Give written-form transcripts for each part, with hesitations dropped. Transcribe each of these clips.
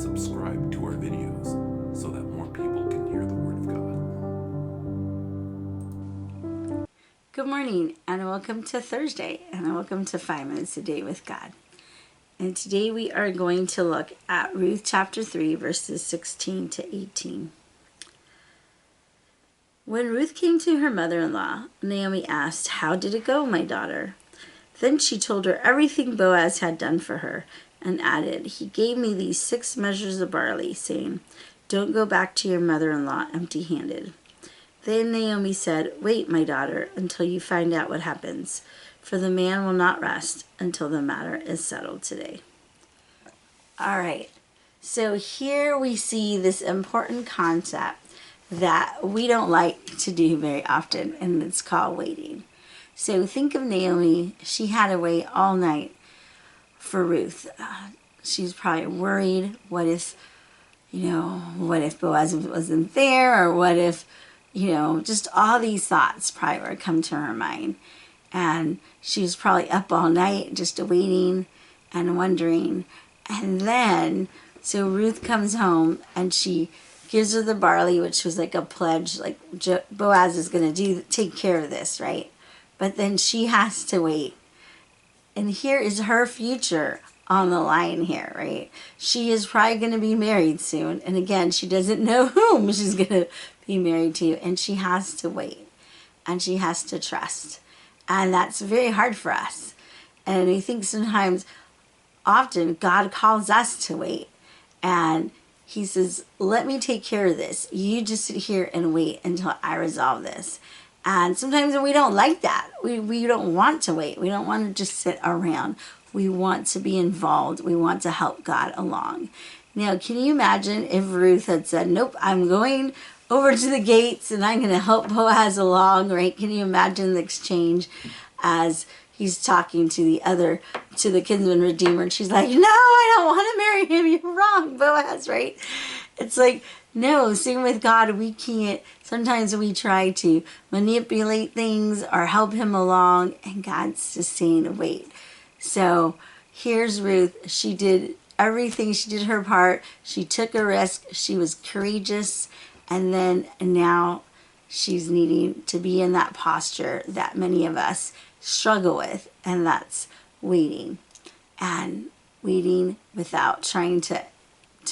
subscribe to our videos so that more people can hear the Word of God. Good morning and welcome to Thursday and welcome to 5 Minutes a Day with God. And today we are going to look at Ruth chapter 3 verses 16 to 18. When Ruth came to her mother-in-law, Naomi asked, "How did it go, my daughter?" Then she told her everything Boaz had done for her and added, "He gave me these 6 measures of barley, saying, 'Don't go back to your mother-in-law empty-handed.'" Then Naomi said, "Wait, my daughter, until you find out what happens, for the man will not rest until the matter is settled today." All right, so here we see this important concept that we don't like to do very often, and it's called waiting. So think of Naomi. She had to wait all night for Ruth. She's probably worried. What if Boaz wasn't there? Or what if, just all these thoughts probably would come to her mind. And she was probably up all night just waiting and wondering. And then, so Ruth comes home and she gives her the barley, which was like a pledge, like Boaz is going to take care of this, right? But then she has to wait. And here is her future on the line here, right? She is probably going to be married soon. And again, she doesn't know whom she's going to be married to. And she has to wait. And she has to trust. And that's very hard for us. And I think sometimes, often, God calls us to wait. And He says, "Let me take care of this. You just sit here and wait until I resolve this." And sometimes we don't like that. We don't want to wait. We don't want to just sit around. We want to be involved. We want to help God along. Now, can you imagine if Ruth had said, "Nope, I'm going over to the gates and I'm going to help Boaz along," right? Can you imagine the exchange as he's talking to the kinsman redeemer, and she's like, "No, I don't want to marry him. You're wrong, Boaz," right? It's like, no, same with God. We can't. Sometimes we try to manipulate things or help him along, and God's just saying, wait. So here's Ruth. She did everything. She did her part. She took a risk. She was courageous. And now she's needing to be in that posture that many of us struggle with, and that's waiting. And waiting without trying to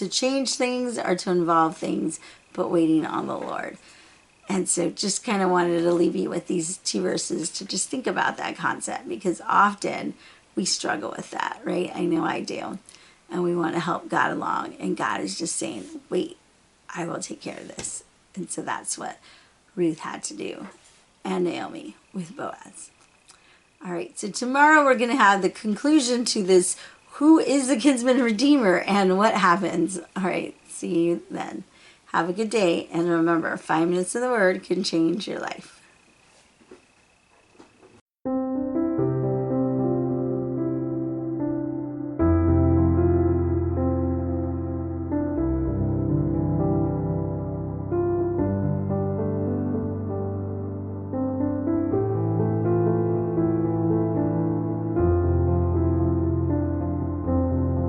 change things or to involve things, but waiting on the Lord. And so just kind of wanted to leave you with these 2 verses to just think about that concept, because often we struggle with that, right? I know I do. And we want to help God along, and God is just saying, wait, I will take care of this. And so that's what Ruth had to do, and Naomi with Boaz. All right, so tomorrow we're going to have the conclusion to this, who is the kinsman redeemer and what happens. All right, see you then. Have a good day, and remember, 5 minutes of the Word can change your life.